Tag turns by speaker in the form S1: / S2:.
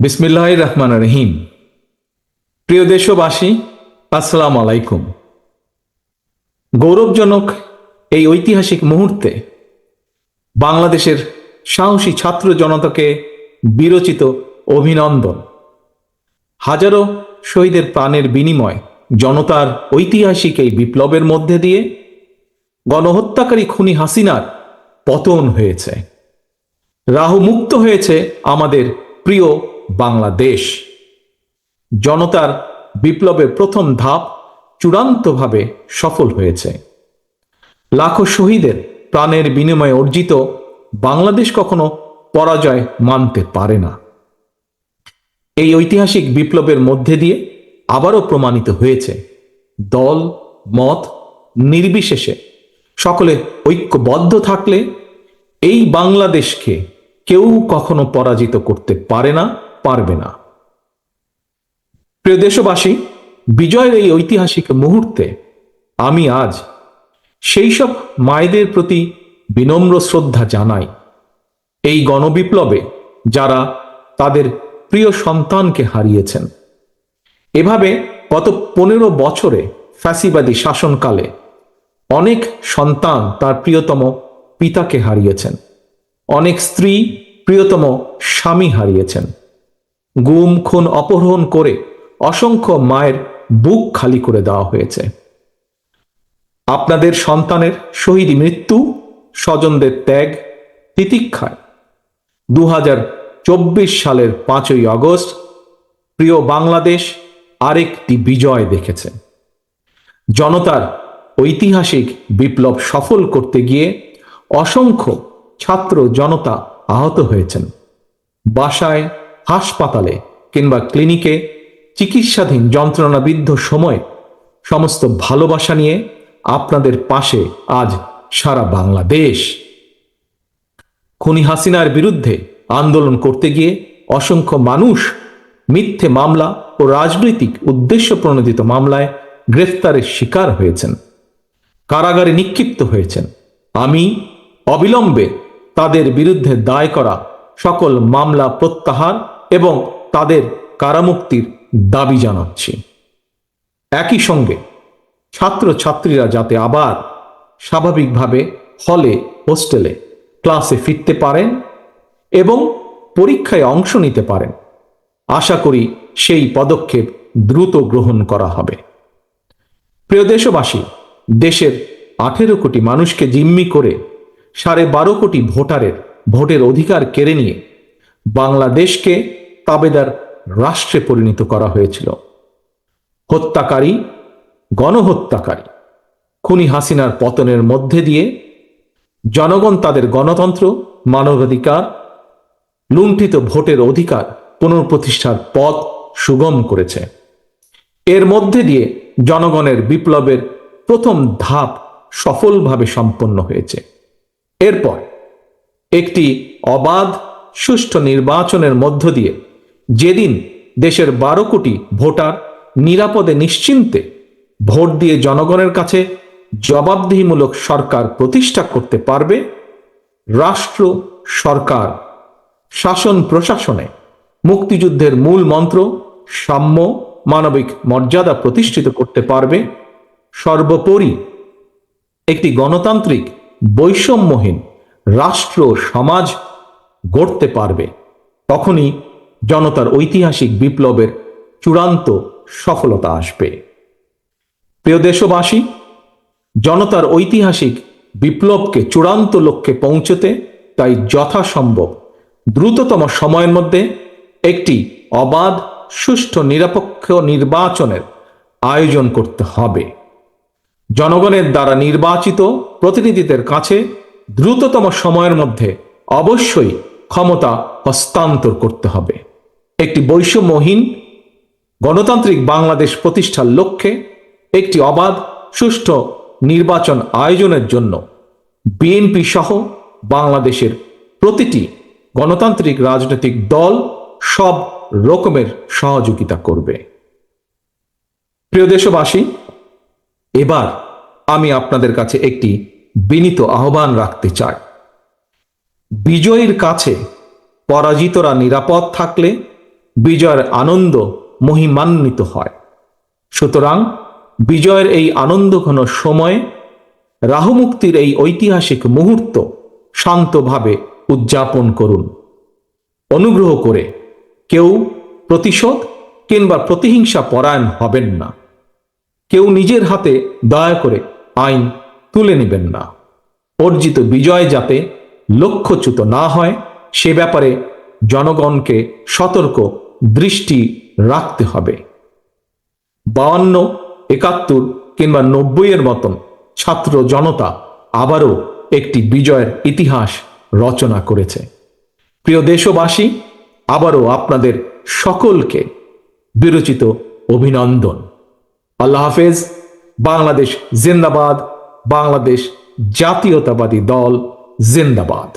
S1: বিসমিল্লাহির রহমানির রহিম। প্রিয় দেশবাসী, আসসালামু আলাইকুম। গৌরবজনক এই ঐতিহাসিক মুহূর্তে বাংলাদেশের সাহসী ছাত্র জনতাকে বিরচিত অভিনন্দন। হাজারো শহীদের প্রাণের বিনিময় জনতার ঐতিহাসিক এই বিপ্লবের মধ্যে দিয়ে গণহত্যাকারী খুনি হাসিনার পতন হয়েছে, রাহুমুক্ত হয়েছে আমাদের প্রিয় বাংলাদেশ। জনতার বিপ্লবের প্রথম ধাপ চূড়ান্তভাবে সফল হয়েছে। লাখো শহীদের প্রাণের বিনিময়ে অর্জিত বাংলাদেশ কখনো পরাজয় মানতে পারে না। এই ঐতিহাসিক বিপ্লবের মধ্যে দিয়ে আবারও প্রমাণিত হয়েছে, দল মত নির্বিশেষে সকলে ঐক্যবদ্ধ থাকলে এই বাংলাদেশকে কেউ কখনো পরাজিত করতে পারে না, পারবে না। প্রিয় দেশবাসী, বিজয়ের এই ঐতিহাসিক মুহূর্তে আমি আজ সেই সব মায়েদের প্রতি বিনম্র শ্রদ্ধা জানাই, এই গণবিপ্লবে যারা তাদের প্রিয় সন্তানকে হারিয়েছেন। এভাবে গত 15 বছরে ফ্যাসিবাদী শাসনকালে অনেক সন্তান তার প্রিয়তম পিতাকে হারিয়েছেন, অনেক স্ত্রী প্রিয়তম স্বামী হারিয়েছেন। গুম খুন অপহরণ করে অসংখ্য মায়ের বুক খালি করে দেওয়া হয়েছে। আপনাদের সন্তানের শহীদ মৃত্যু, স্বজনদের ত্যাগ তিতিক্ষায় 2024 সালের 5ই আগস্ট প্রিয় বাংলাদেশ আরেকটি বিজয় দেখেছে। জনতার ঐতিহাসিক বিপ্লব সফল করতে গিয়ে অসংখ্য ছাত্র জনতা আহত হয়েছেন। বাসায়, হাসপাতালে কিংবা ক্লিনিকে চিকিৎসাধীন যন্ত্রণাবিদ্ধ সময় সমস্ত ভালোবাসা নিয়ে আপনাদের পাশে আজ সারা বাংলাদেশ। খুনি হাসিনার বিরুদ্ধে আন্দোলন করতে গিয়ে অসংখ্য মানুষ মিথ্যে মামলা ও রাজনৈতিক উদ্দেশ্য প্রণোদিত মামলায় গ্রেফতারের শিকার হয়েছেন, কারাগারে নিক্ষিপ্ত হয়েছেন। আমি অবিলম্বে তাদের বিরুদ্ধে দায় করা সকল মামলা প্রত্যাহার এবং তাদের কারামুক্তির দাবি জানাচ্ছি। একই সঙ্গে ছাত্রছাত্রীরা যাতে আবার স্বাভাবিকভাবে হলে, হোস্টেলে, ক্লাসে ফিরতে পারেন এবং পরীক্ষায় অংশ নিতে পারেন, আশা করি সেই পদক্ষেপ দ্রুত গ্রহণ করা হবে। প্রিয় দেশবাসী, দেশের 18 কোটি মানুষকে জিম্মি করে 12.5 কোটি ভোটারের ভোটের অধিকার কেড়ে নিয়ে বাংলাদেশকে তাবেদার রাষ্ট্রে পরিণত করা হয়েছিল। হত্যাকারী, গণহত্যাকারী খুনি হাসিনার পতনের মধ্যে দিয়ে জনগণ তাদের গণতন্ত্র, মানবাধিকার, লুণ্ঠিত ভোটের অধিকার পুনঃপ্রতিষ্ঠার পথ সুগম করেছে। এর মধ্যে দিয়ে জনগণের বিপ্লবের প্রথম ধাপ সফলভাবে সম্পন্ন হয়েছে। এরপর একটি অবাধ সুষ্ঠু নির্বাচনের মধ্য দিয়ে যেদিন দেশের 12 কোটি ভোটার নিরাপদে নিশ্চিন্তে ভোট দিয়ে জনগণের কাছে জবাবদিহিমূলক সরকার প্রতিষ্ঠা করতে পারবে, রাষ্ট্র, সরকার, শাসন প্রশাসনে মুক্তিযুদ্ধের মূল মন্ত্র সাম্য, মানবিক মর্যাদা প্রতিষ্ঠিত করতে পারবে, সর্বোপরি একটি গণতান্ত্রিক বৈষম্যহীন রাষ্ট্র সমাজ গড়তে পারবে, তখনই জনতার ঐতিহাসিক বিপ্লবের চূড়ান্ত সফলতা আসবে। প্রিয় দেশবাসী, জনতার ঐতিহাসিক বিপ্লবকে চূড়ান্ত লক্ষ্যে পৌঁছতে তাই যথাসম্ভব দ্রুততম সময়ের মধ্যে একটি অবাধ, সুষ্ঠু, নিরপেক্ষ নির্বাচনের আয়োজন করতে হবে। জনগণের দ্বারা নির্বাচিত প্রতিনিধিদের কাছে দ্রুততম সময়ের মধ্যে অবশ্যই ক্ষমতা হস্তান্তর করতে হবে। একটি বৈষম্যহীন গণতান্ত্রিক বাংলাদেশ প্রতিষ্ঠার লক্ষ্যে একটি অবাধ, সুষ্ঠু নির্বাচন আয়োজনের জন্য বিএনপি সহ বাংলাদেশের প্রতিটি গণতান্ত্রিক রাজনৈতিক দল সব রকমের সহযোগিতা করবে। প্রিয় দেশবাসী, এবার আমি আপনাদের কাছে একটি বিনীত আহ্বান রাখতে চাই। বিজয়ীর কাছে পরাজিতরা নিরাপদ থাকলে বিজয়ের আনন্দ মহিমান্বিত হয়। সুতরাং বিজয়ের এই আনন্দঘন সময়ে রাহুমুক্তির এই ঐতিহাসিক মুহূর্ত শান্তভাবে উদযাপন করুন। অনুগ্রহ করে কেউ প্রতিশোধ কিংবা প্রতিহিংসা পরায়ণ হবেন না। কেউ নিজের হাতে দয়া করে আইন তুলে নেবেন না। অর্জিত বিজয় যাতে লক্ষ্যচ্যুত না হয় সে ব্যাপারে জনগণকে সতর্ক দৃষ্টি রাখতে হবে। 52, 71 কিংবা 90-এর মতন ছাত্র জনতা আবারও একটি বিজয়ের ইতিহাস রচনা করেছে। প্রিয় দেশবাসী, আবারও আপনাদের সকলকে বিরচিত অভিনন্দন। আল্লাহ হাফেজ। বাংলাদেশ জিন্দাবাদ। বাংলাদেশ জাতীয়তাবাদী দল জিন্দাবাদ।